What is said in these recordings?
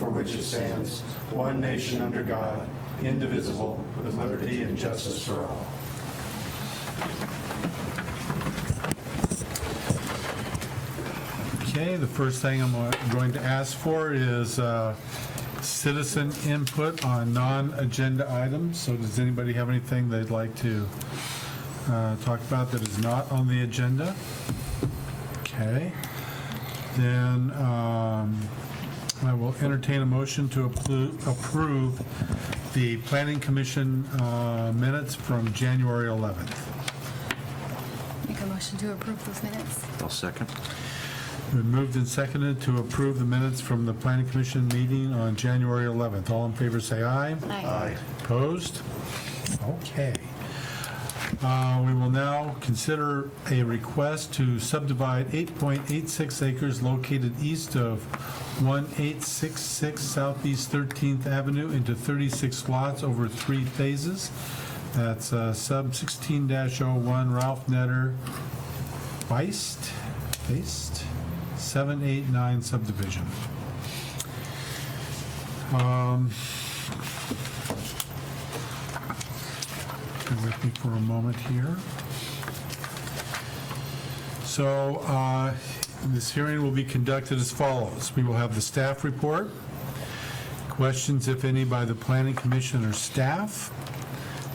for which it stands, one nation under God, indivisible, with liberty and justice for all. Okay, the first thing I'm going to ask for is citizen input on non-agenda items. So does anybody have anything they'd like to talk about that is not on the agenda? Okay. Then I will entertain a motion to approve the Planning Commission minutes from January 11th. Make a motion to approve those minutes. I'll second. Been moved and seconded to approve the minutes from the Planning Commission meeting on January 11th. All in favor say aye. Aye. Opposed? Okay. We will now consider a request to subdivide 8.86 acres located east of 1866 Southeast 13th Avenue into 36 lots over 3 phases. That's sub 16-01 Ralph Netter Feist 789 subdivision. Bear with me for a moment here. So this hearing will be conducted as follows. We will have the staff report, questions, if any, by the Planning Commission or staff.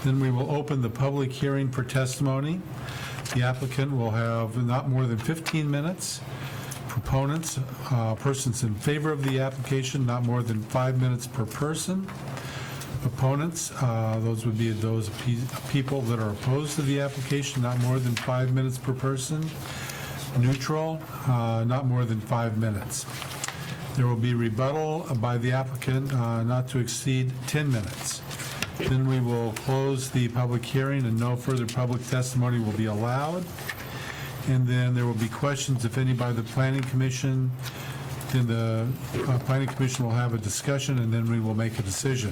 Then we will open the public hearing for testimony. The applicant will have not more than 15 minutes. Proponents, persons in favor of the application, not more than 5 minutes per person. Opponents, those would be those people that are opposed to the application, not more than 5 minutes per person. Neutral, not more than 5 minutes. There will be rebuttal by the applicant, not to exceed 10 minutes. Then we will close the public hearing and no further public testimony will be allowed. And then there will be questions, if any, by the Planning Commission. Then the Planning Commission will have a discussion and then we will make a decision.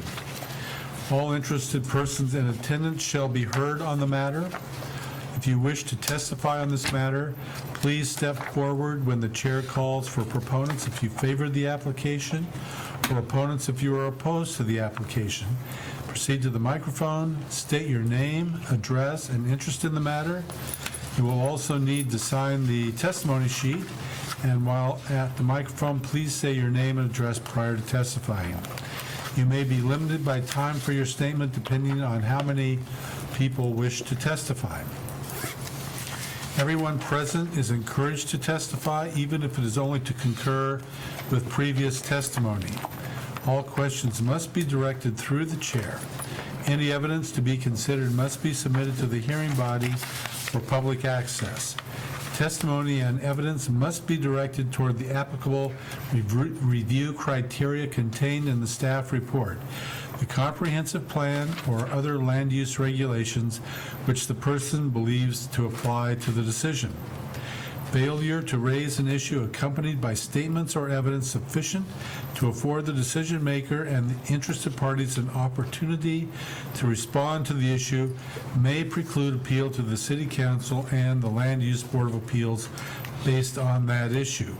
All interested persons in attendance shall be heard on the matter. If you wish to testify on this matter, please step forward when the chair calls for proponents if you favor the application, or opponents if you are opposed to the application. Proceed to the microphone, state your name, address, and interest in the matter. You will also need to sign the testimony sheet, and while at the microphone, please say your name and address prior to testifying. You may be limited by time for your statement depending on how many people wish to testify. Everyone present is encouraged to testify, even if it is only to concur with previous testimony. All questions must be directed through the chair. Any evidence to be considered must be submitted to the hearing body for public access. Testimony and evidence must be directed toward the applicable review criteria contained in the staff report, the comprehensive plan or other land use regulations which the person believes to apply to the decision. Failure to raise an issue accompanied by statements or evidence sufficient to afford the decision maker and the interested parties an opportunity to respond to the issue may preclude appeal to the City Council and the Land Use Board of Appeals based on that issue.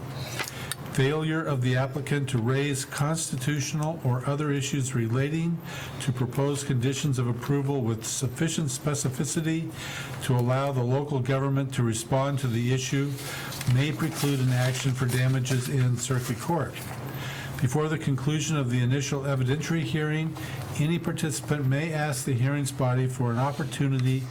Failure of the applicant to raise constitutional or other issues relating to proposed conditions of approval with sufficient specificity to allow the local government to respond to the issue may preclude an action for damages in circuit court. Before the conclusion of the initial evidentiary hearing, any participant may ask the hearings body for an opportunity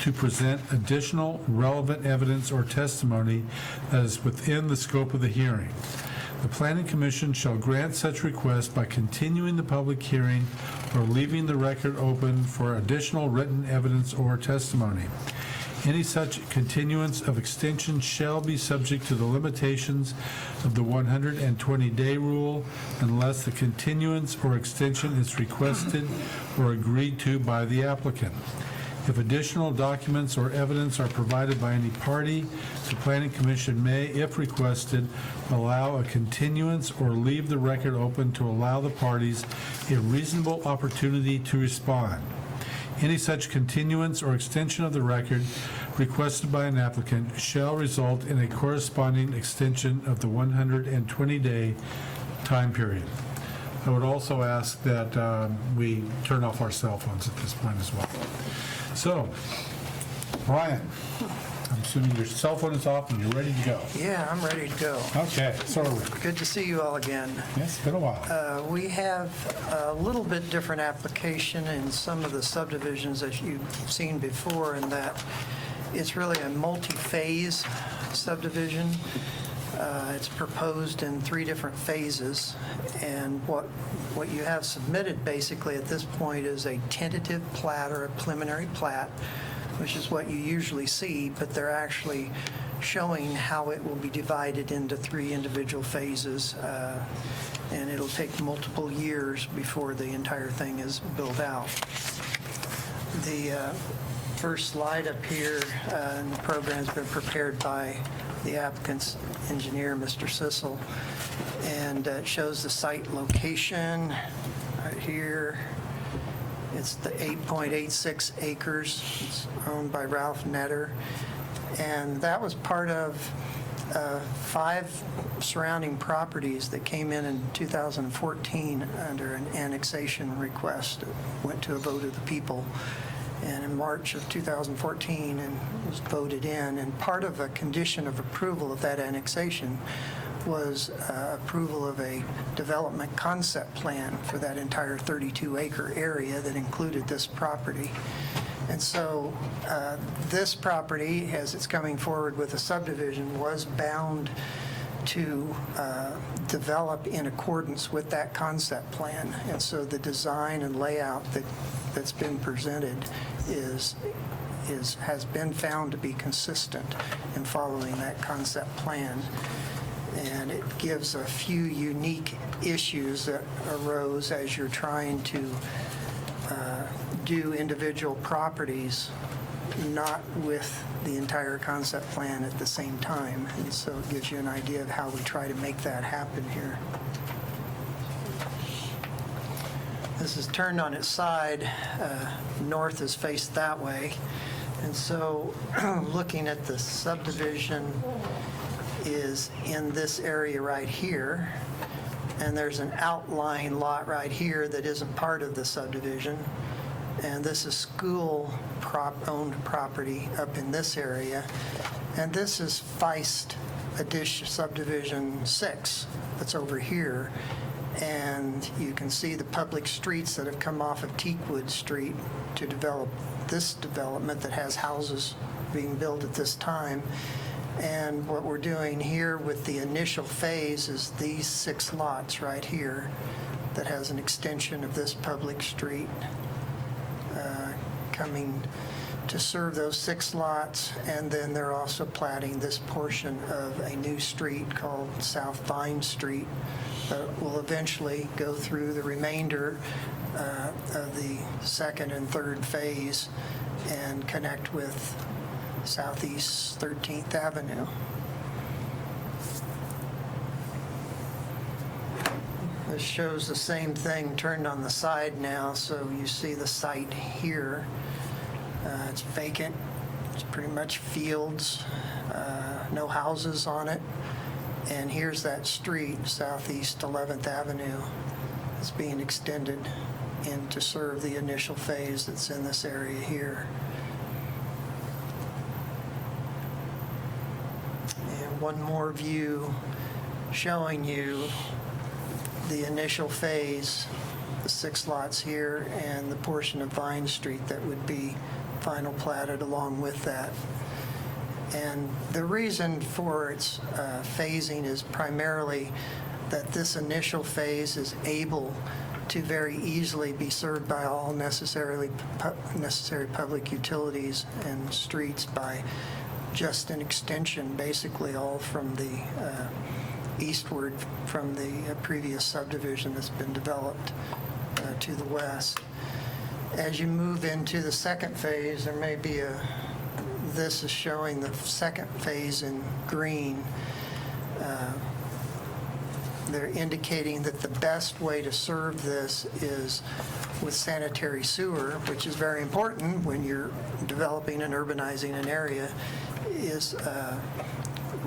to present additional relevant evidence or testimony that is within the scope of the hearing. The Planning Commission shall grant such request by continuing the public hearing or leaving the record open for additional written evidence or testimony. Any such continuance of extension shall be subject to the limitations of the 120-day rule unless the continuance or extension is requested or agreed to by the applicant. If additional documents or evidence are provided by any party, the Planning Commission may, if requested, allow a continuance or leave the record open to allow the parties a reasonable opportunity to respond. Any such continuance or extension of the record requested by an applicant shall result in a corresponding extension of the 120-day time period. I would also ask that we turn off our cell phones at this point as well. So, Brian, I'm assuming your cell phone is off and you're ready to go. Yeah, I'm ready to go. Okay, so are we. Good to see you all again. Yes, it's been a while. We have a little bit different application in some of the subdivisions that you've seen before, in that it's really a multi-phase subdivision. It's proposed in 3 different phases, and what you have submitted basically at this point is a tentative plat or a preliminary plat, which is what you usually see, but they're actually showing how it will be divided into 3 individual phases, and it'll take multiple years before the entire thing is built out. The first slide up here in the program's been prepared by the applicant's engineer, Mr. Sissel, and it shows the site location right here. It's the 8.86 acres. It's owned by Ralph Netter, and that was part of 5 surrounding properties that came in 2014 under an annexation request. It went to a vote of the people, and in March of 2014, and was voted in. And part of a condition of approval of that annexation was approval of a development concept plan for that entire 32-acre area that included this property. And so this property, as it's coming forward with a subdivision, was bound to develop in accordance with that concept plan. And so the design and layout that's been presented has been found to be consistent in following that concept plan. And it gives a few unique issues that arose as you're trying to do individual properties, not with the entire concept plan at the same time. And so it gives you an idea of how we try to make that happen here. This is turned on its side. North is faced that way. And so looking at the subdivision is in this area right here. And there's an outlying lot right here that isn't part of the subdivision. And this is school-owned property up in this area. And this is Feist Subdivision 6 that's over here. And you can see the public streets that have come off of Teakwood Street to develop this development that has houses being built at this time. And what we're doing here with the initial phase is these 6 lots right here that has an extension of this public street coming to serve those 6 lots. And then they're also platting this portion of a new street called South Vine Street that will eventually go through the remainder of the 2nd and 3rd phase and connect with Southeast 13th Avenue. This shows the same thing turned on the side now, so you see the site here. It's vacant. It's pretty much fields, no houses on it. And here's that street, Southeast 11th Avenue. It's being extended in to serve the initial phase that's in this area here. And one more view showing you the initial phase, the 6 lots here, and the portion of Vine Street that would be final platted along with that. And the reason for its phasing is primarily that this initial phase is able to very easily be served by all necessary public utilities and streets by just an extension, basically all from the eastward from the previous subdivision that's been developed to the west. As you move into the 2nd phase, there may be this is showing the 2nd phase in green. They're indicating that the best way to serve this is with sanitary sewer, which is very important when you're developing and urbanizing an area, is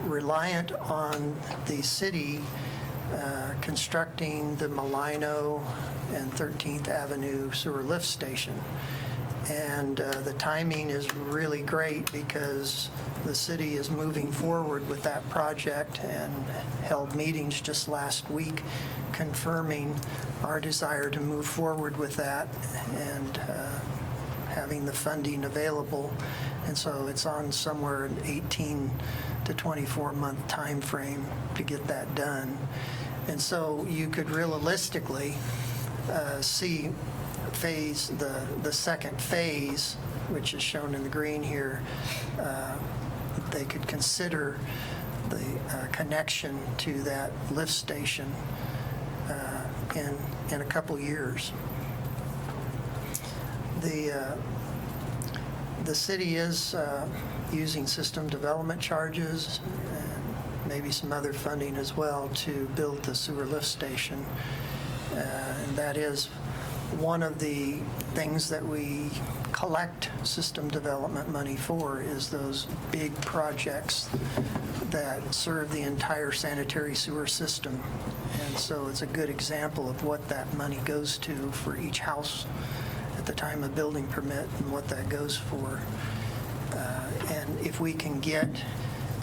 reliant on the city constructing the Malino and 13th Avenue sewer lift station. And the timing is really great because the city is moving forward with that project and held meetings just last week confirming our desire to move forward with that and having the funding available. And so it's on somewhere an 18 to 24-month time frame to get that done. And so you could realistically see the second phase, which is shown in the green here. They could consider the connection to that lift station in a couple years. The city is using system development charges and maybe some other funding as well to build the sewer lift station. And that is one of the things that we collect system development money for, is those big projects that serve the entire sanitary sewer system. And so it's a good example of what that money goes to for each house at the time of building permit and what that goes for. And if we can get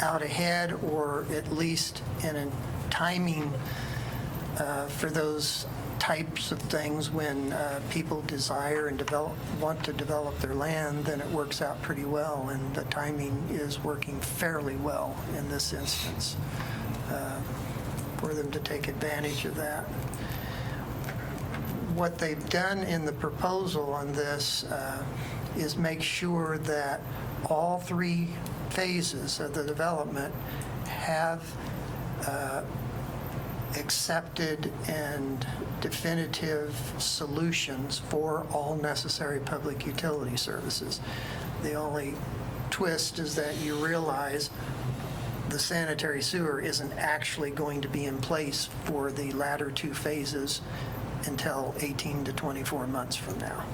out ahead, or at least in a timing for those types of things when people desire and want to develop their land, then it works out pretty well, and the timing is working fairly well in this instance for them to take advantage of that. What they've done in the proposal on this is make sure that all three phases of the development have accepted and definitive solutions for all necessary public utility services. The only twist is that you realize the sanitary sewer isn't actually going to be in place for the latter two phases until 18 to 24 months from now.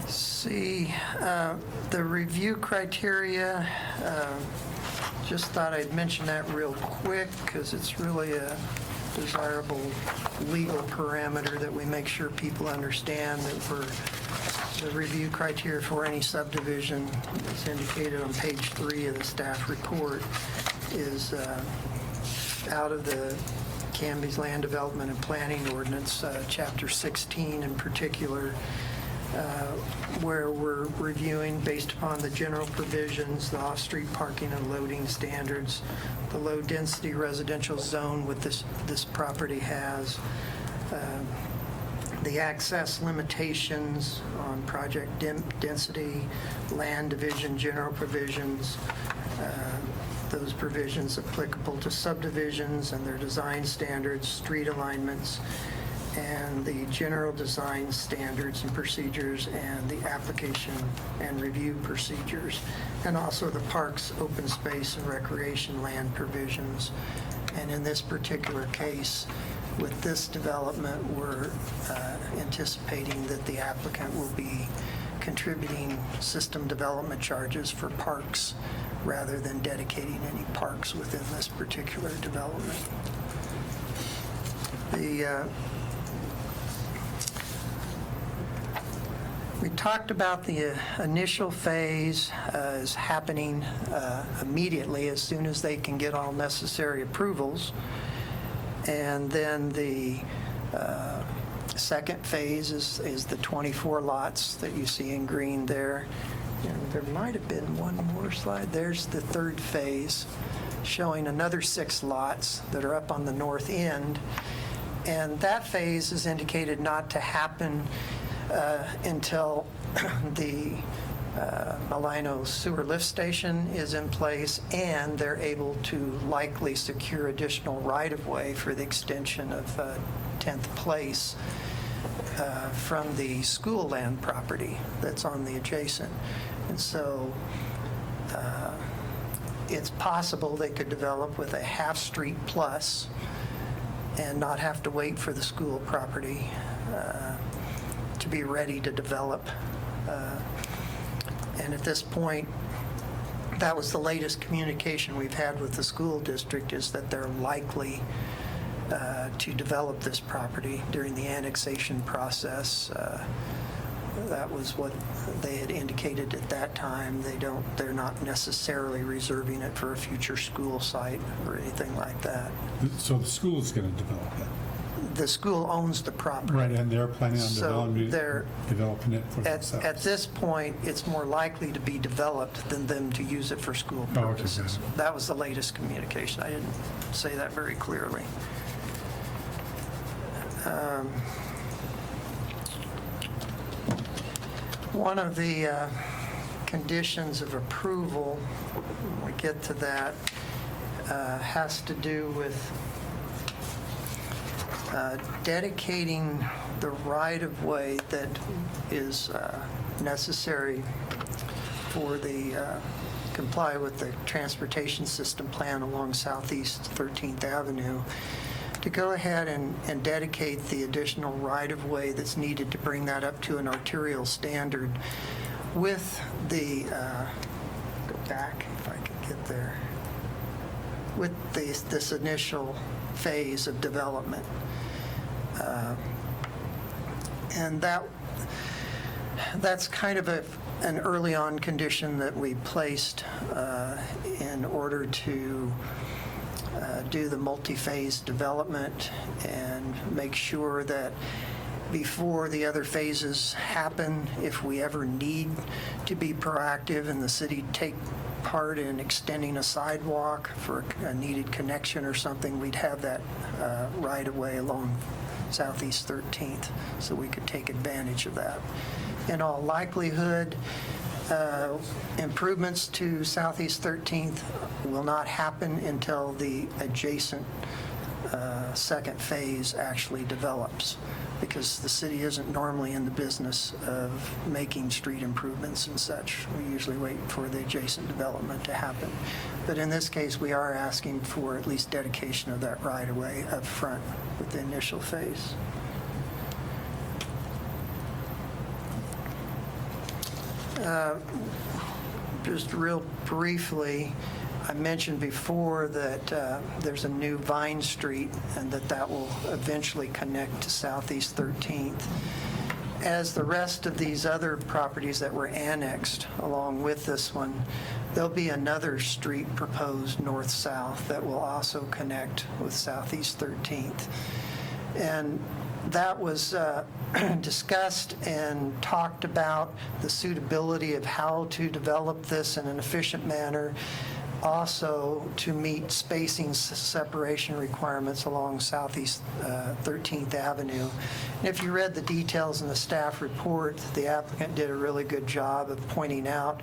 See, the review criteria, just thought I'd mention that real quick because it's really a desirable legal parameter that we make sure people understand that for the review criteria for any subdivision, as indicated on page 3 of the staff report, is out of the Canby's Land Development and Planning Ordinance, Chapter 16 in particular, where we're reviewing based upon the general provisions, the off-street parking and loading standards, the low-density residential zone what this property has, the access limitations on project density, land division general provisions, those provisions applicable to subdivisions and their design standards, street alignments, and the general design standards and procedures, and the application and review procedures, and also the parks, open space, and recreation land provisions. And in this particular case, with this development, we're anticipating that the applicant will be contributing system development charges for parks rather than dedicating any parks within this particular development. We talked about the initial phase is happening immediately as soon as they can get all necessary approvals. And then the second phase is the 24 lots that you see in green there. And there might have been one more slide. There's the third phase showing another 6 lots that are up on the north end. And that phase is indicated not to happen until the Malino sewer lift station is in place and they're able to likely secure additional right-of-way for the extension of 10th Place from the school land property that's on the adjacent. And so it's possible they could develop with a half-street plus and not have to wait for the school property to be ready to develop. And at this point, that was the latest communication we've had with the school district, is that they're likely to develop this property during the annexation process. That was what they had indicated at that time. They're not necessarily reserving it for a future school site or anything like that. So the school is going to develop it? The school owns the property. Right, and they're planning on So developing it for themselves? At this point, it's more likely to be developed than them to use it for school Oh, okay, purposes. good. That was the latest communication. I didn't say that very clearly. One of the conditions of approval, when we get to that, has to do with dedicating the right-of-way that is necessary for the comply with the transportation system plan along Southeast 13th Avenue, to go ahead and dedicate the additional right-of-way that's needed to bring that up to an arterial standard with the, go back if I can get there, with this initial phase of development. And that's kind of an early-on condition that we placed in order to do the multi-phase development and make sure that before the other phases happen, if we ever need to be proactive and the city take part in extending a sidewalk for a needed connection or something, we'd have that right-of-way along Southeast 13th, so we could take advantage of that. In all likelihood, improvements to Southeast 13th will not happen until the adjacent second phase actually develops, because the city isn't normally in the business of making street improvements and such. We usually wait for the adjacent development to happen. But in this case, we are asking for at least dedication of that right-of-way up front with the initial phase. Just real briefly, I mentioned before that there's a new Vine Street and that will eventually connect to Southeast 13th. As the rest of these other properties that were annexed along with this one, there'll be another street proposed north-south that will also connect with Southeast 13th. And that was discussed and talked about, the suitability of how to develop this in an efficient manner, also to meet spacing separation requirements along Southeast 13th Avenue. And if you read the details in the staff report, the applicant did a really good job of pointing out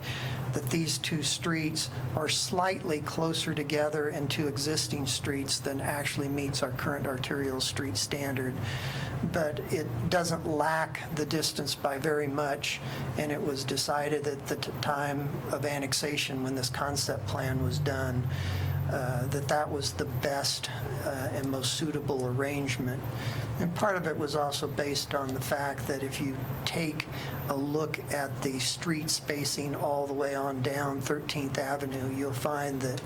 that these two streets are slightly closer together and to existing streets than actually meets our current arterial street standard. But it doesn't lack the distance by very much, and it was decided at the time of annexation, when this concept plan was done, that was the best and most suitable arrangement. And part of it was also based on the fact that if you take a look at the street spacing all the way on down 13th Avenue, you'll find that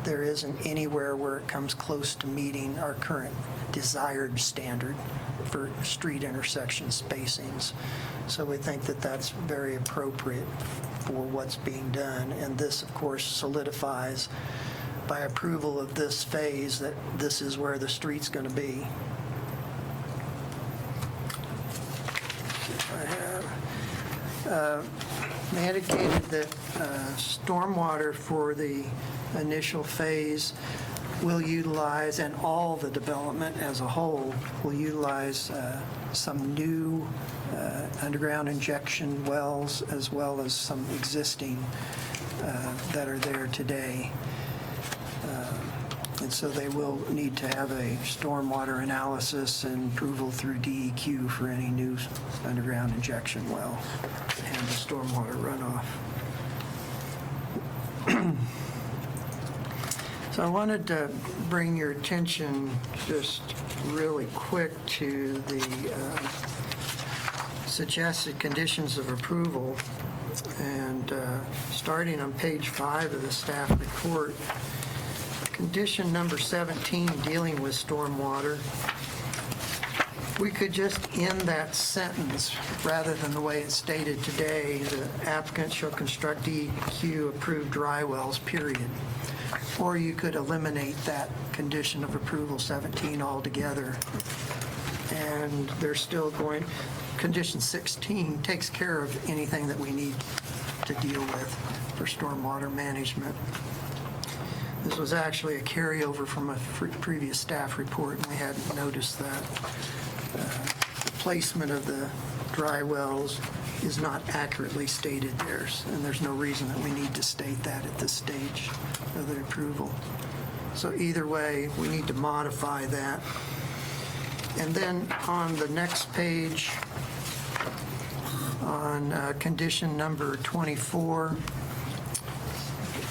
there isn't anywhere where it comes close to meeting our current desired standard for street intersection spacings. So we think that that's very appropriate for what's being done. And this, of course, solidifies by approval of this phase that this is where the street's going to be. They indicated that stormwater for the initial phase will utilize, and all the development as a whole will utilize some new underground injection wells, as well as some existing that are there today. And so they will need to have a stormwater analysis and approval through DEQ for any new underground injection well to handle stormwater runoff. So I wanted to bring your attention just really quick to the suggested conditions of approval. And starting on page 5 of the staff report, condition number 17, dealing with stormwater, we could just end that sentence rather than the way it's stated today, the applicant shall construct DEQ approved dry wells, period. Or you could eliminate that condition of approval 17 altogether. And they're still going, condition 16 takes care of anything that we need to deal with for stormwater management. This was actually a carryover from a previous staff report, and we hadn't noticed that. The placement of the dry wells is not accurately stated there, and there's no reason that we need to state that at this stage of the approval. So either way, we need to modify that. And then on the next page, on condition number 24,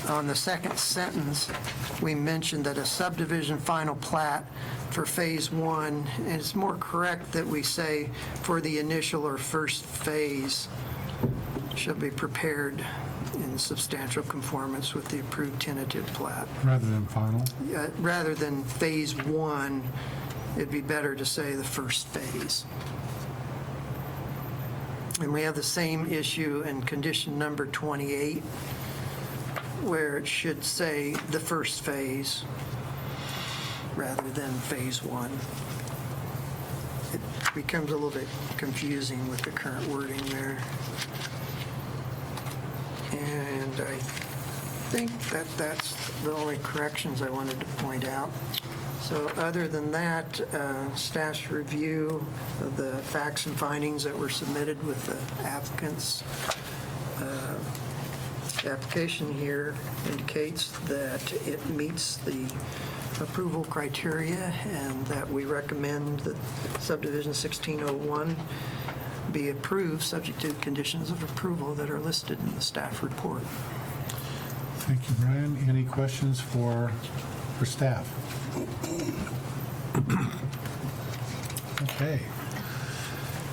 on the second sentence, we mentioned that a subdivision final plat for phase 1, and it's more correct that we say for the initial or first phase shall be prepared in substantial conformance with the approved tentative plat. Rather than final? Rather than phase 1, it'd be better to say the first phase. And we have the same issue in condition number 28, where it should say the first phase rather than phase 1. It becomes a little bit confusing with the current wording there. And I think that that's the only corrections I wanted to point out. So other than that, staff's review of the facts and findings that were submitted with the applicants. The application here indicates that it meets the approval criteria and that we recommend that subdivision 1601 be approved subject to conditions of approval that are listed in the staff report. Thank you, Brian. Any questions for staff? Okay.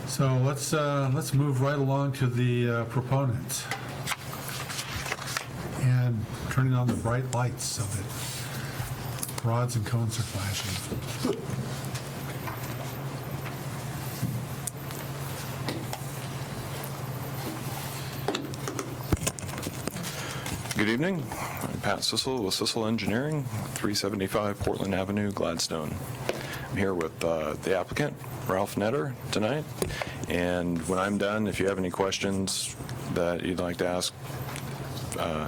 So let's move right along to the proponents and turning on the bright lights so that rods and cones are flashing. Good evening. I'm Pat Sissel with Sissel Engineering, 375 Portland Avenue, Gladstone. I'm here with the applicant, Ralph Netter, tonight. And when I'm done, if you have any questions that you'd like to ask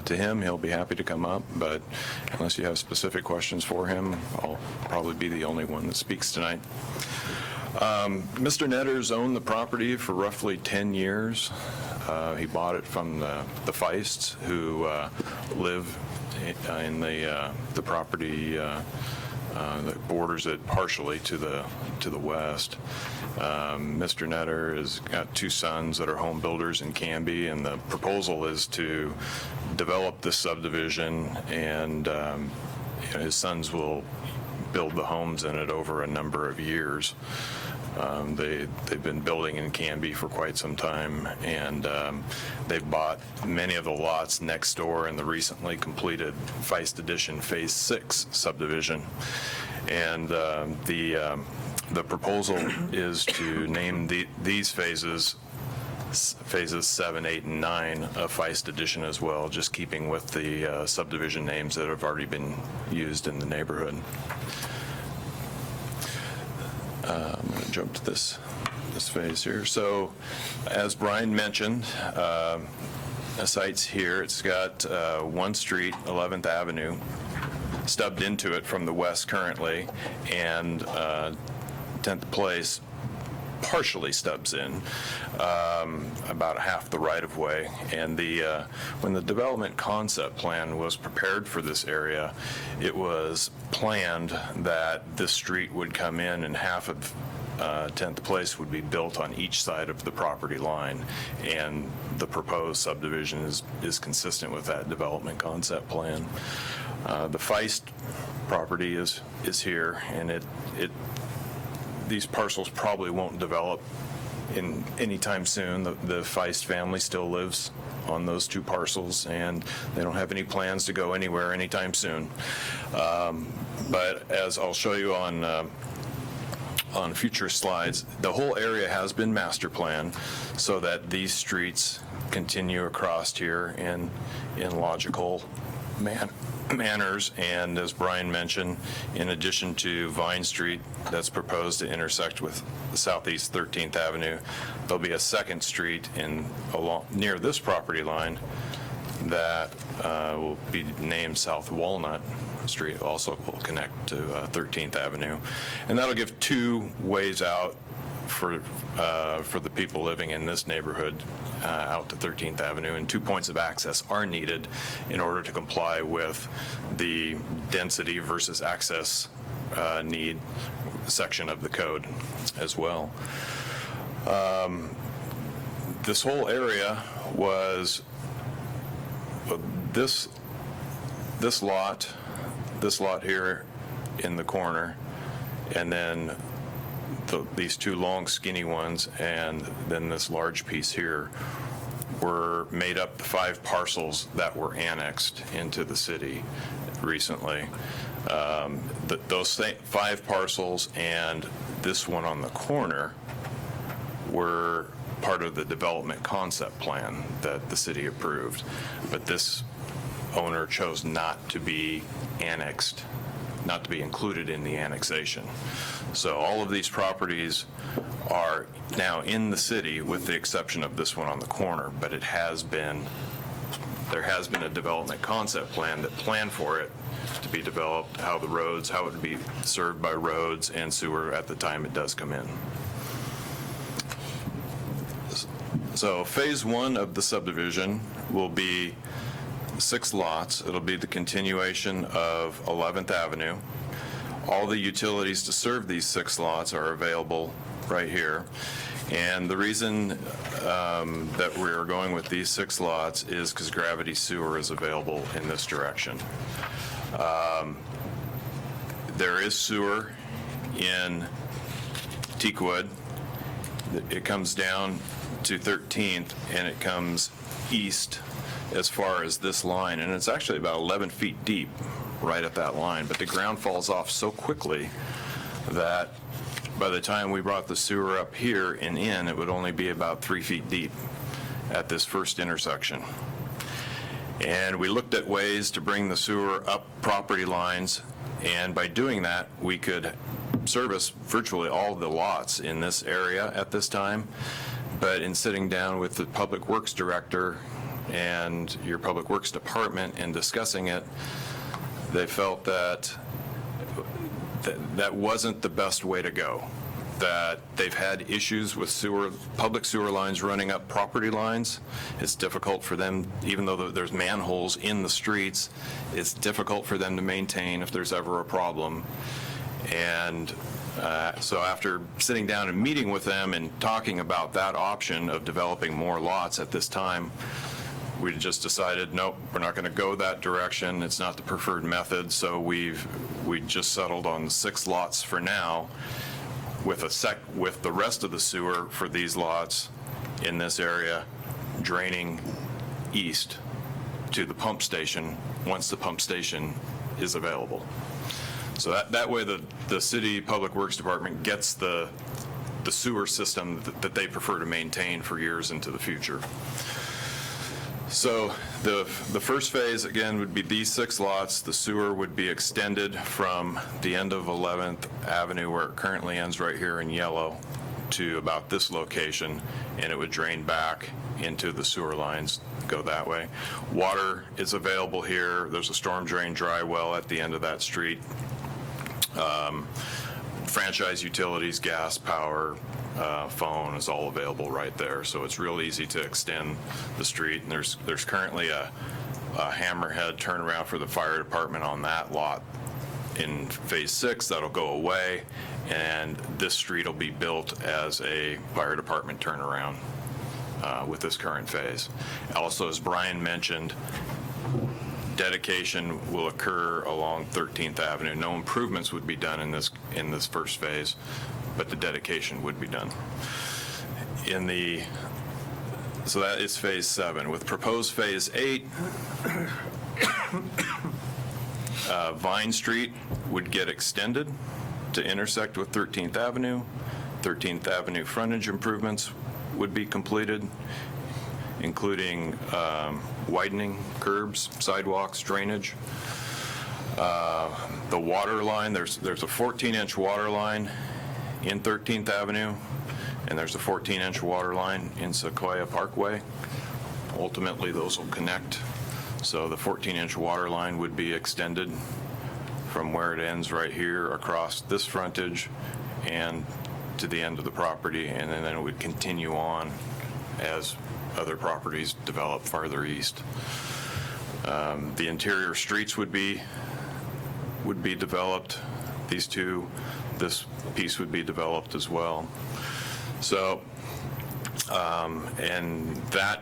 to him, he'll be happy to come up. But unless you have specific questions for him, I'll probably be the only one that speaks tonight. Mr. Netter's owned the property for roughly 10 years. He bought it from the Feists, who live in the property that borders it partially to the west. Mr. Netter has got 2 sons that are home builders in Canby, and the proposal is to develop this subdivision, and his sons will build the homes in it over a number of years. They've been building in Canby for quite some time, and they've bought many of the lots next door in the recently completed Feist Edition Phase 6 subdivision. And the proposal is to name these phases 7, 8, and 9 of Feist Edition as well, just keeping with the subdivision names that have already been used in the neighborhood. I'm going to jump to this phase here. So, as Brian mentioned, the site's here. It's got 1 street, 11th Avenue, stubbed into it from the west currently, and 10th Place partially stubs in, about half the right-of-way. And when the development concept plan was prepared for this area, it was planned that this street would come in and half of 10th Place would be built on each side of the property line. And the proposed subdivision is consistent with that development concept plan. The Feist property is here, and these parcels probably won't develop in anytime soon. The Feist family still lives on those 2 parcels, and they don't have any plans to go anywhere anytime soon. But as I'll show you on future slides, the whole area has been master planned so that these streets continue across here in logical manners. And as Brian mentioned, in addition to Vine Street that's proposed to intersect with Southeast 13th Avenue, there'll be a second street near this property line that will be named South Walnut Street, also will connect to 13th Avenue. And that'll give 2 ways out for the people living in this neighborhood out to 13th Avenue, and 2 points of access are needed in order to comply with the density versus access need section of the code as well. This whole area was this lot here in the corner, and then these 2 long skinny ones, and then this large piece here were made up the 5 parcels that were annexed into the city recently. Those 5 parcels and this one on the corner were part of the development concept plan that the city approved, but this owner chose not to be annexed, not to be included in the annexation. So all of these properties are now in the city with the exception of this one on the corner, but there has been a development concept plan that planned for it to be developed, how it would be served by roads and sewer at the time it does come in. So phase 1 of the subdivision will be 6 lots. It'll be the continuation of 11th Avenue. All the utilities to serve these 6 lots are available right here. And the reason that we're going with these 6 lots is because gravity sewer is available in this direction. There is sewer in Teakwood. It comes down to 13th, and it comes east as far as this line, and it's actually about 11 feet deep right at that line, but the ground falls off so quickly that by the time we brought the sewer up here and in, it would only be about 3 feet deep at this first intersection. And we looked at ways to bring the sewer up property lines, and by doing that, we could service virtually all of the lots in this area at this time. But in sitting down with the Public Works Director and your Public Works Department and discussing it, they felt that that wasn't the best way to go. That they've had issues with public sewer lines running up property lines. It's difficult for them, even though there's manholes in the streets, it's difficult for them to maintain if there's ever a problem. And so after sitting down and meeting with them and talking about that option of developing more lots at this time, we just decided, nope, we're not going to go that direction. It's not the preferred method. So we just settled on 6 lots for now, with the rest of the sewer for these lots in this area draining east to the pump station once the pump station is available. So that way the city Public Works Department gets the sewer system that they prefer to maintain for years into the future. So the first phase, again, would be these 6 lots. The sewer would be extended from the end of 11th Avenue, where it currently ends right here in yellow, to about this location, and it would drain back into the sewer lines, go that way. Water is available here. There's a storm drain dry well at the end of that street. Franchise utilities, gas, power, phone is all available right there. So it's real easy to extend the street. And there's currently a hammerhead turnaround for the fire department on that lot in phase 6. That'll go away, and this street will be built as a fire department turnaround with this current phase. Also, as Brian mentioned, dedication will occur along 13th Avenue. No improvements would be done in this first phase, but the dedication would be done. So that is Phase 7. With proposed Phase 8, Vine Street would get extended to intersect with 13th Avenue. 13th Avenue frontage improvements would be completed, including widening curbs, sidewalks, drainage. The water line, there's a 14-inch water line in 13th Avenue, and there's a 14-inch water line in Sequoia Parkway. Ultimately, those will connect. So the 14-inch water line would be extended from where it ends right here across this frontage and to the end of the property, and then it would continue on as other properties develop farther east. The interior streets would be developed. This piece would be developed as well. So, and that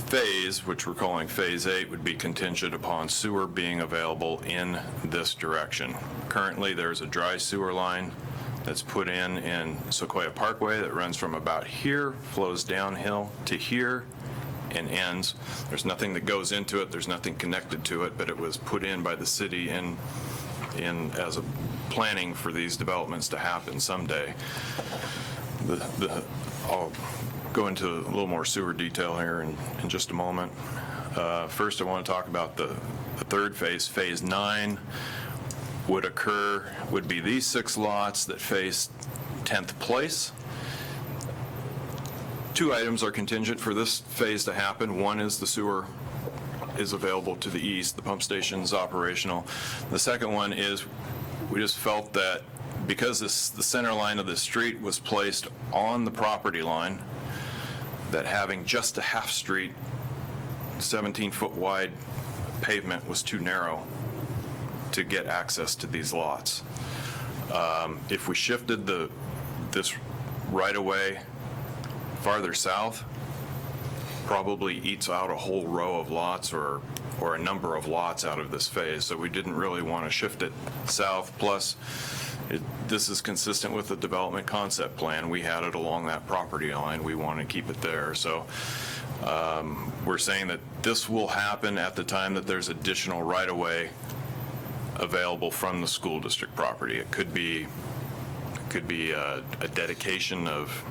phase, which we're calling Phase 8, would be contingent upon sewer being available in this direction. Currently, there's a dry sewer line that's put in Sequoia Parkway that runs from about here, flows downhill to here, and ends. There's nothing that goes into it. There's nothing connected to it, but it was put in by the city in as a planning for these developments to happen someday. I'll go into a little more sewer detail here in just a moment. First, I want to talk about the third phase. Phase 9 would be these 6 lots that face 10th Place. 2 items are contingent for this phase to happen. One is the sewer is available to the east, the pump station's operational. The second one is we just felt that because the center line of the street was placed on the property line, that having just a half street, 17-foot wide pavement was too narrow to get access to these lots. If we shifted this right-of-way farther south, probably eats out a whole row of lots or a number of lots out of this phase. So we didn't really want to shift it south. Plus, this is consistent with the development concept plan. We had it along that property line. We want to keep it there. So we're saying that this will happen at the time that there's additional right-of-way available from the school district property. It could be a dedication of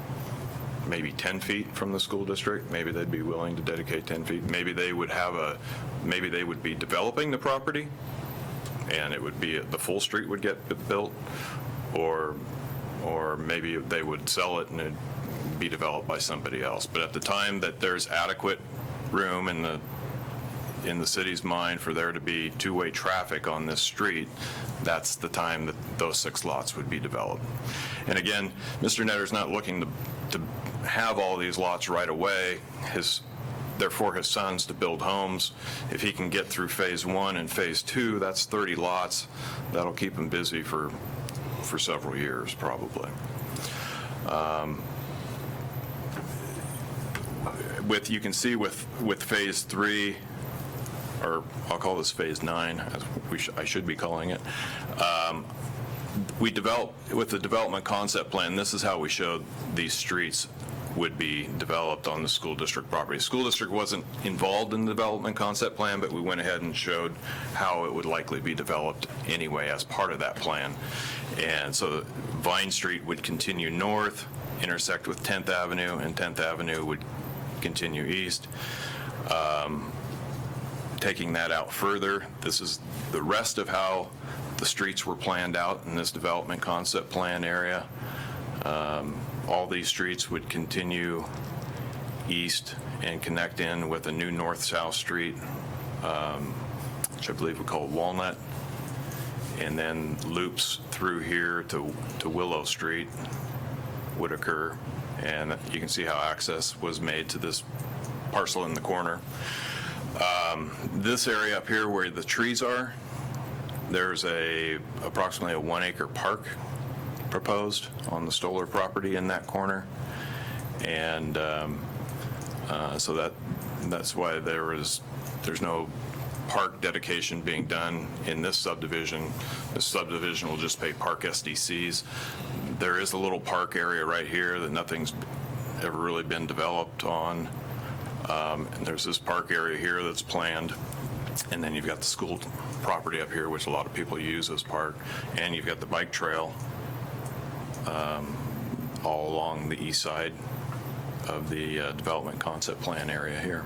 maybe 10 feet from the school district. Maybe they'd be willing to dedicate 10 feet. Maybe they would be developing the property, and it would be the full street would get built, or maybe they would sell it and it'd be developed by somebody else. But at the time that there's adequate room in the city's mind for there to be two-way traffic on this street, that's the time that those 6 lots would be developed. And again, Mr. Netter's not looking to have all these lots right away. Therefore, his sons to build homes. If he can get through Phase 1 and Phase 2, that's 30 lots. That'll keep him busy for several years, probably. You can see with Phase 3, or I'll call this Phase 9, as I should be calling it. We developed, with the development concept plan, this is how we showed these streets would be developed on the school district property. The school district wasn't involved in the development concept plan, but we went ahead and showed how it would likely be developed anyway as part of that plan. And so Vine Street would continue north, intersect with 10th Avenue, and 10th Avenue would continue east. Taking that out further, this is the rest of how the streets were planned out in this development concept plan area. All these streets would continue east and connect in with a new north-south street, which I believe we call Walnut, and then loops through here to Willow Street would occur. And you can see how access was made to this parcel in the corner. This area up here where the trees are, there's approximately a 1-acre park proposed on the Stoller property in that corner. And so that's why there's no park dedication being done in this subdivision. This subdivision will just pay park SDCs. There is a little park area right here that nothing's ever really been developed on. And there's this park area here that's planned, and then you've got the school property up here, which a lot of people use as park, and you've got the bike trail all along the east side of the development concept plan area here.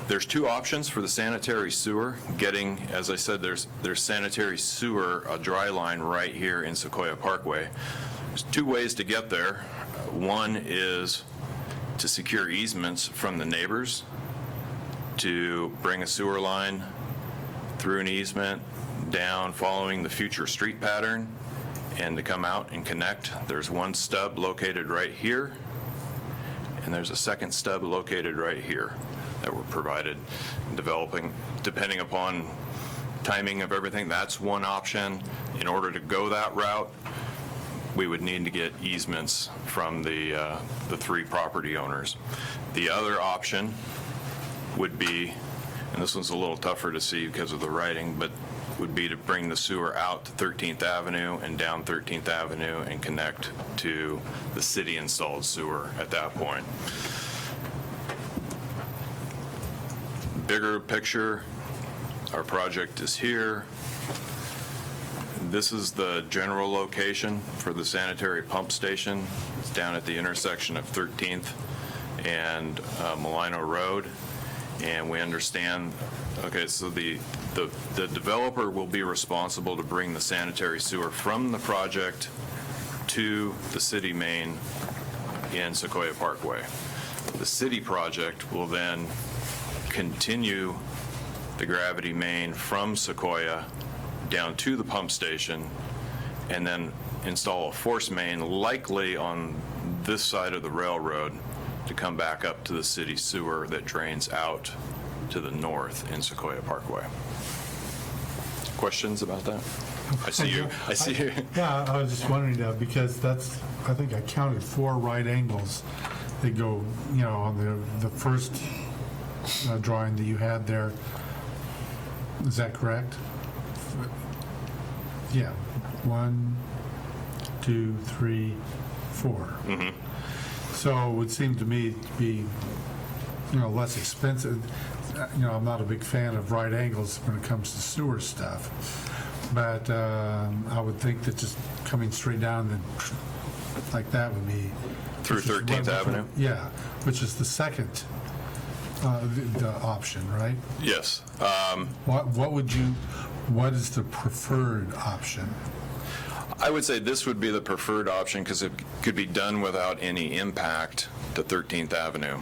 There's two options for the sanitary sewer. Getting, as I said, there's sanitary sewer, a dry line right here in Sequoia Parkway. There's two ways to get there. One is to secure easements from the neighbors to bring a sewer line through an easement down following the future street pattern and to come out and connect. There's one stub located right here, and there's a second stub located right here that were provided developing, depending upon timing of everything. That's one option. In order to go that route, we would need to get easements from the three property owners. The other option would be, and this one's a little tougher to see because of the writing, but would be to bring the sewer out to 13th Avenue and down 13th Avenue and connect to the city-installed sewer at that point. Bigger picture, our project is here. This is the general location for the sanitary pump station. It's down at the intersection of 13th and Molino Road. And we understand, okay, so the developer will be responsible to bring the sanitary sewer from the project to the city main in Sequoia Parkway. The city project will then continue the gravity main from Sequoia down to the pump station and then install a force main likely on this side of the railroad to come back up to the city sewer that drains out to the north in Sequoia Parkway. Questions about that? I see you. Yeah, I was just wondering, because that's, I think I counted 4 right angles that go, on the first drawing that you had there. Is that correct? Yeah. 1, 2, 3, 4. Mm-hmm. So it would seem to me to be, less expensive. I'm not a big fan of right angles when it comes to sewer stuff, but I would think that just coming straight down and like that would be Through 13th Avenue? Yeah, which is the second the option, right? Yes. What is the preferred option? I would say this would be the preferred option because it could be done without any impact to 13th Avenue.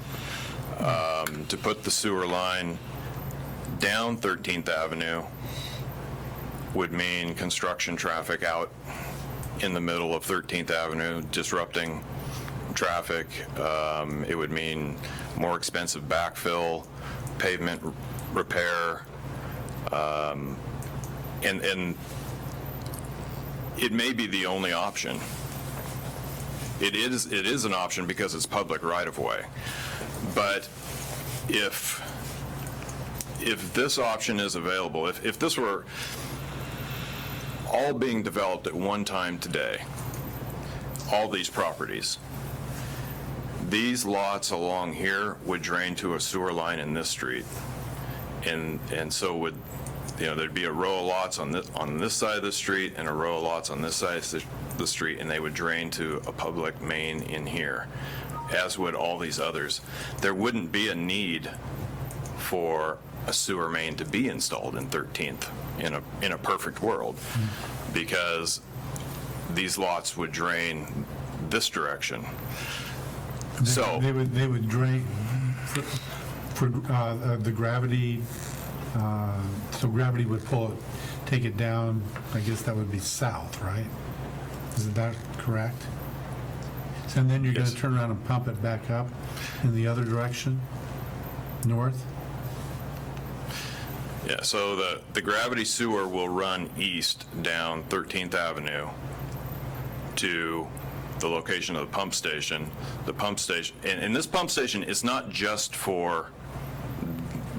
To put the sewer line down 13th Avenue would mean construction traffic out in the middle of 13th Avenue, disrupting traffic. It would mean more expensive backfill, pavement repair, and it may be the only option. It is an option because it's public right-of-way. But if this option is available, if this were all being developed at one time today, all these properties, these lots along here would drain to a sewer line in this street, and so would, there'd be a row of lots on this side of the street and a row of lots on this side of the street, and they would drain to a public main in here, as would all these others. There wouldn't be a need for a sewer main to be installed in 13th in a perfect world, because these lots would drain this direction. So they would drain for the gravity. So gravity would take it down. I guess that would be south, right? Isn't that correct? And then you're going to turn around and pump it back up in the other direction, north? Yeah, so the gravity sewer will run east down 13th Avenue to the location of the pump station. The pump station, and this pump station is not just for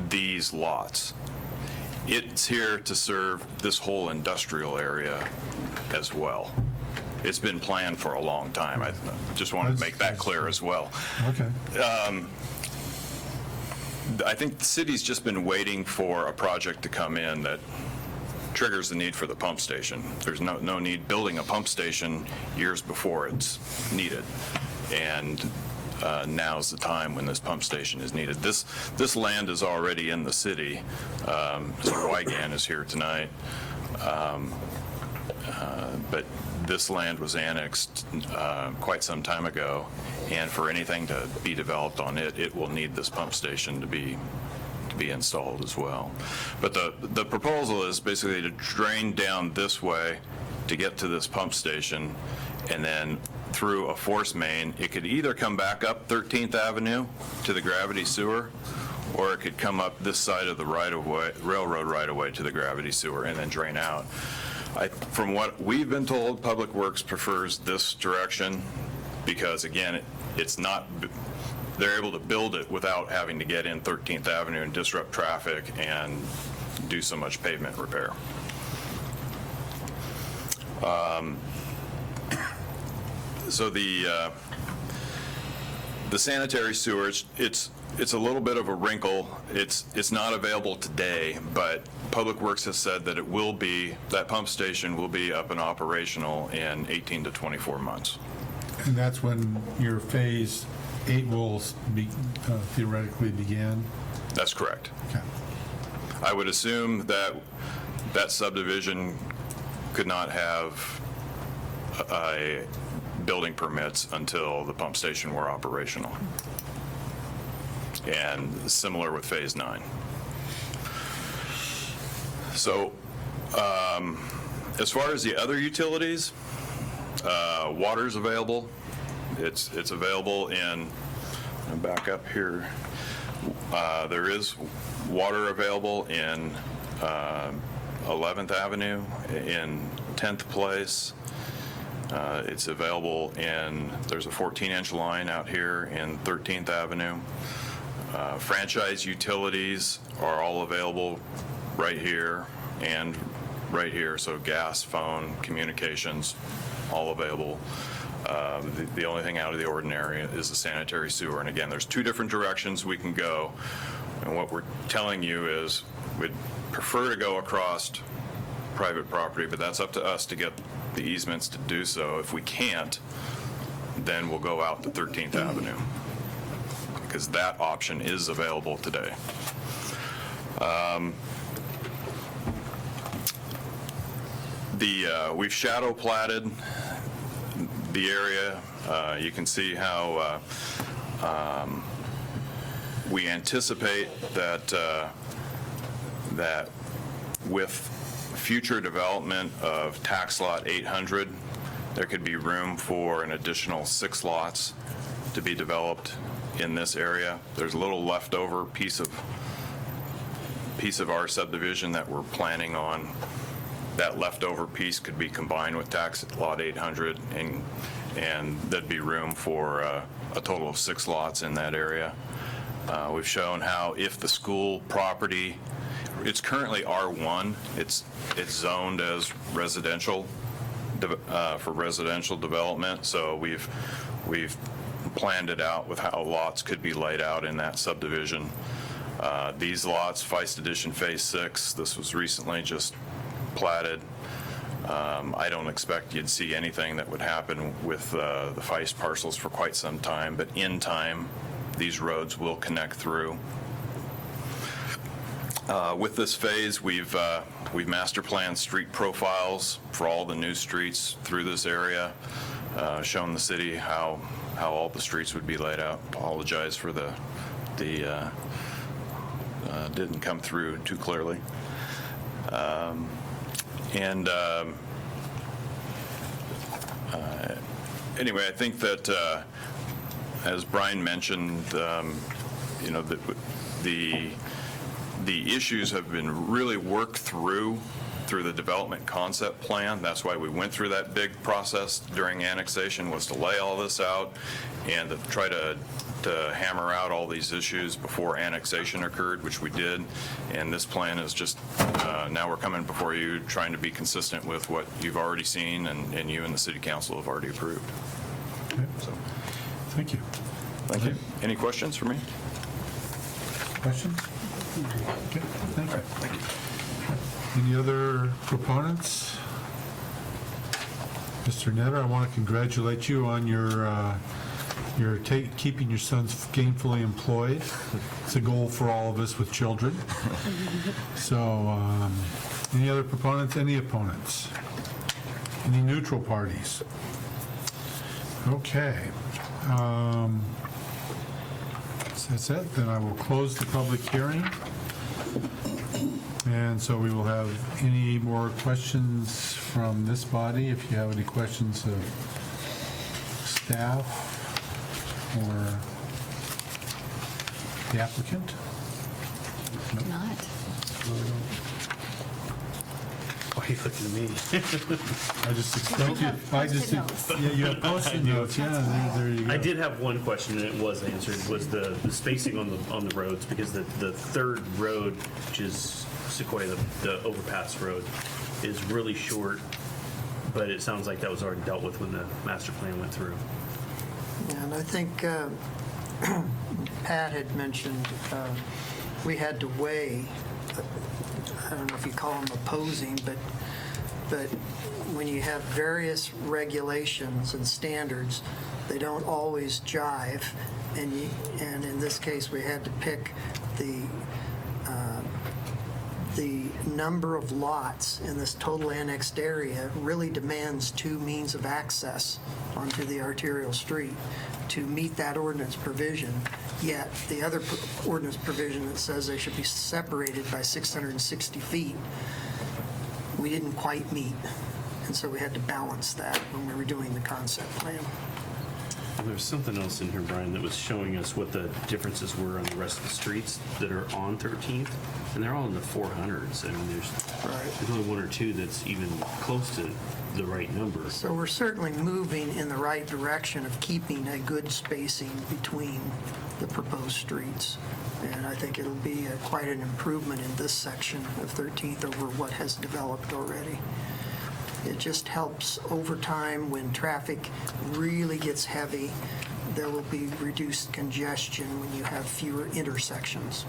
these lots. It's here to serve this whole industrial area as well. it's been planned for a long time. I just wanted to make that clear as well. Okay. I think the city's just been waiting for a project to come in that triggers the need for the pump station. There's no need building a pump station years before it's needed. And now's the time when this pump station is needed. This land is already in the city. Mr. Wygan is here tonight. But this land was annexed quite some time ago, and for anything to be developed on it, it will need this pump station to be installed as well. But the proposal is basically to drain down this way to get to this pump station, and then through a force main, it could either come back up 13th Avenue to the gravity sewer, or it could come up this side of the railroad right-of-way to the gravity sewer and then drain out. From what we've been told, Public Works prefers this direction because, again, they're able to build it without having to get in 13th Avenue and disrupt traffic and do so much pavement repair. So the sanitary sewers, it's a little bit of a wrinkle. It's not available today, but Public Works has said that that pump station will be up and operational in 18 to 24 months. And that's when your phase 8 will theoretically begin? That's correct. Okay. I would assume that subdivision could not have building permits until the pump station were operational. And similar with phase 9. So as far as the other utilities, water's available. It's available in, I'll back up here. There is water available in 11th Avenue, in 10th Place. It's available there's a 14-inch line out here in 13th Avenue. Franchise utilities are all available right here and right here, so gas, phone, communications, all available. The only thing out of the ordinary is the sanitary sewer. And again, there's two different directions we can go. And what we're telling you is we'd prefer to go across private property, but that's up to us to get the easements to do so. If we can't, then we'll go out to 13th Avenue, because that option is available today. We've shadow platted the area. You can see how we anticipate that with future development of tax lot 800, there could be room for an additional 6 lots to be developed in this area. There's a little leftover piece of our subdivision that we're planning on. That leftover piece could be combined with tax lot 800, and there'd be room for a total of 6 lots in that area. We've shown how if the school property, it's currently R1, it's zoned as residential for residential development. So we've planned it out with how lots could be laid out in that subdivision. These lots, Feist Edition Phase 6, this was recently just platted. I don't expect you'd see anything that would happen with the Feist parcels for quite some time, but in time, these roads will connect through. With this phase, we've master planned street profiles for all the new streets through this area, shown the city how all the streets would be laid out. Apologize for the didn't come through too clearly. Anyway, I think that as Brian mentioned, the issues have been really worked through through the development concept plan. That's why we went through that big process during annexation, was to lay all this out and to try to hammer out all these issues before annexation occurred, which we did. And this plan is just, now we're coming before you, trying to be consistent with what you've already seen and you and the city council have already approved. Okay. So, Thank you. thank you. Any questions for me? Questions? Okay, thank you. Any other proponents? Mr. Netter, I want to congratulate you on your keeping your sons gainfully employed. It's a goal for all of us with children. So, any other proponents? Any opponents? Any neutral parties? Okay. So that's it. Then I will close the public hearing. And so we will have any more questions from this body. If you have any questions of staff or the applicant. Not. Why are you looking at me? I just expect you. I just, Post-it notes. yeah, you have post-it notes. Yeah, there you go. I did have one question, and it was answered, was the spacing on the roads, because the third road, which is Sequoia, the overpass road, is really short, but it sounds like that was already dealt with when the master plan went through. And I think Pat had mentioned we had to weigh, I don't know if you call them opposing, but when you have various regulations and standards, they don't always jive. And in this case, we had to pick the number of lots in this total annexed area really demands two means of access onto the arterial street to meet that ordinance provision. Yet the other ordinance provision that says they should be separated by 660 feet, we didn't quite meet. And so we had to balance that when we were doing the concept plan. And there's something else in here, Brian, that was showing us what the differences were on the rest of the streets that are on 13th, and they're all in the 400s. I mean, there's only one or two that's even close to the right number. So we're certainly moving in the right direction of keeping a good spacing between the proposed streets. And I think it'll be quite an improvement in this section of 13th over what has developed already. It just helps over time when traffic really gets heavy. There will be reduced congestion when you have fewer intersections.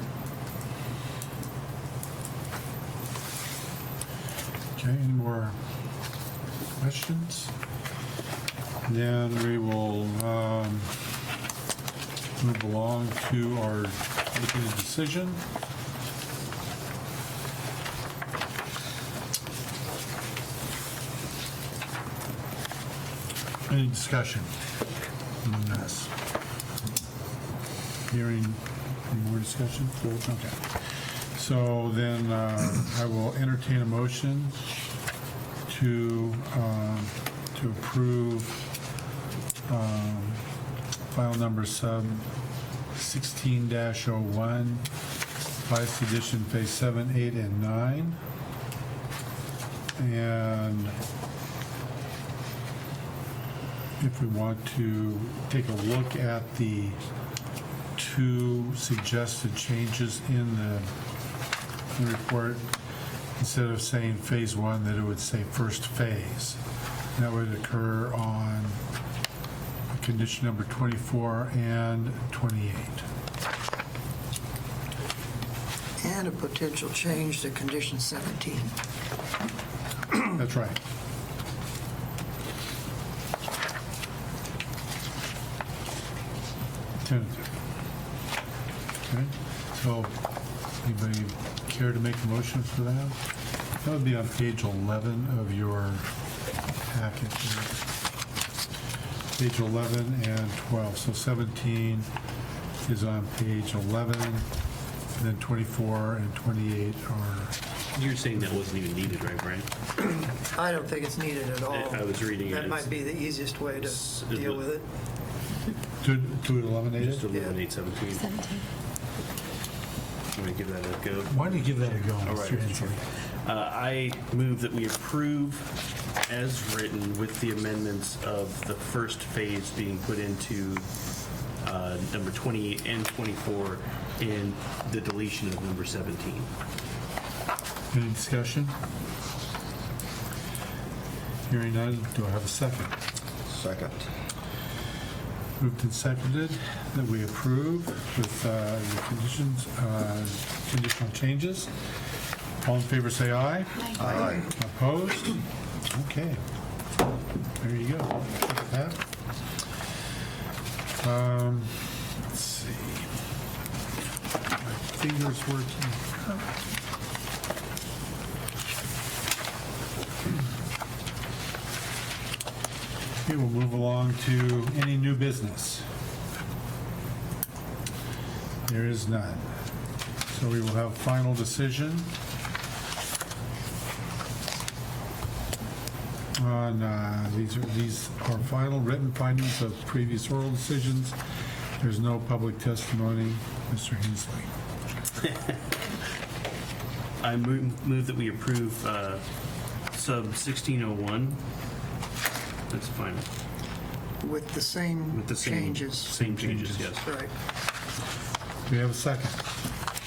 Okay, any more questions? Then we will move along to our looking at decision. Any discussion on this? Hearing any more discussion? Okay. So then I will entertain a motion to approve file number sub 16-01, Vice Edition Phase 7, 8, and 9. And if we want to take a look at the two suggested changes in the report, instead of saying phase 1, that it would say first phase. That would occur on condition number 24 and 28. And a potential change to condition 17. That's right. Tentative. Okay, so anybody care to make a motion for that? That would be on page 11 of your packet there. Page 11 and 12. So 17 is on page 11, and then 24 and 28 are... You're saying that wasn't even needed, right, Brian? I don't think it's needed at all. I was reading it. That might be the easiest way to deal with it. To eliminate Just it? eliminate 17. 17. I'm going to give that a go. Why don't you give that a go, All right. Mr. Hensley? I move that we approve as written with the amendments of the first phase being put into number 28 and 24 and the deletion of number 17. Any discussion? Hearing none, do I have a second? Second. Moved and seconded that we approve with the conditions, conditional changes. All in favor, say aye. Aye. Opposed? Okay. There you go. Look at that. Let's see. My finger's working. Okay, we'll move along to any new business. There is none. So we will have final decision on, these are final written findings of previous oral decisions. There's no public testimony. Mr. Hensley. I move that we approve sub 1601. That's fine. With the same With the same changes. Same changes, yes. Right. Do we have a second?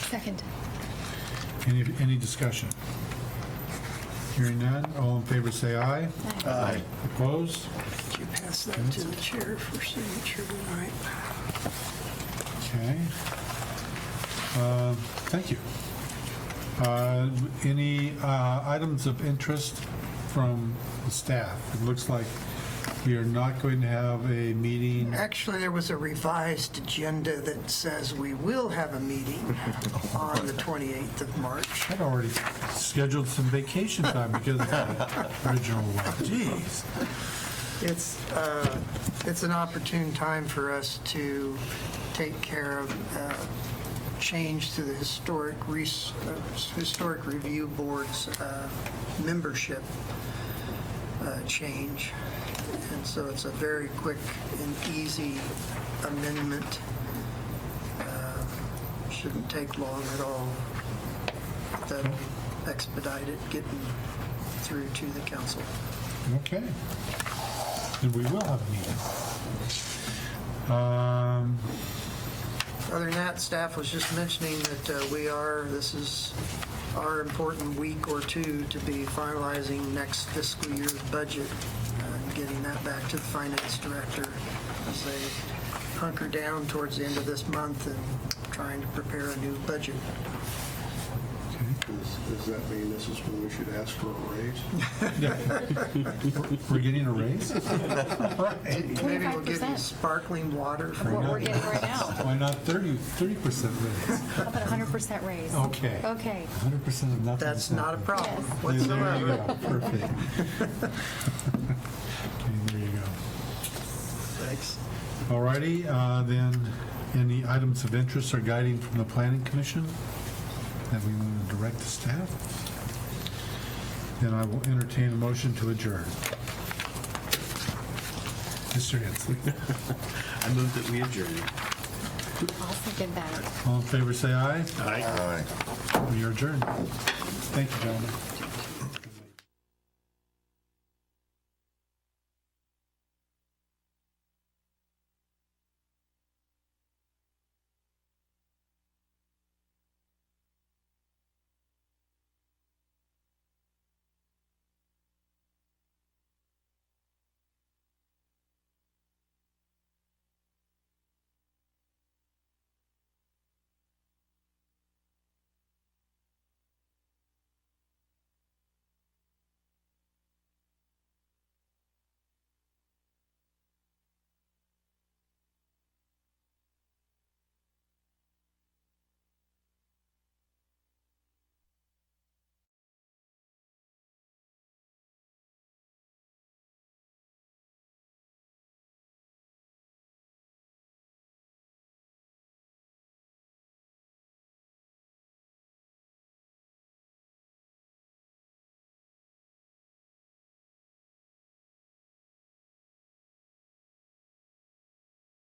Second. Any discussion? Hearing none, all in favor say aye. Aye. Opposed? Could you pass that to the chair for signature tonight? Okay. Thank you. Any items of interest from the staff? It looks like we are not going to have a meeting. Actually, there was a revised agenda that says we will have a meeting on the 28th of March. I'd already scheduled some vacation time because of the original one. Jeez. It's an opportune time for us to take care of change to the Historic Review Board's membership change. And so it's a very quick and easy amendment. Shouldn't take long at all. That'll expedite it getting through to the council. Okay. Then we will have a meeting. Other than that, staff was just mentioning that this is our important week or two to be finalizing next fiscal year's budget and getting that back to the finance director as they hunker down towards the end of this month and trying to prepare a new budget. Does that mean this is when we should ask for a raise? We're getting a raise? Maybe we'll give you 25%. sparkling water for What we're getting right now. Why not 30% raise? How about 100% raise? Okay. Okay. 100% of nothing. That's not a problem Yes. There you whatsoever. go. Perfect. Okay, there you go. Thanks. All righty, then, any items of interest or guiding from the Planning Commission that we want to direct to staff? Then I will entertain a motion to adjourn. Mr. Hensley. I move that we adjourn. I'll second that. All in favor, say aye. Aye. Aye. We are adjourned. Thank you, gentlemen.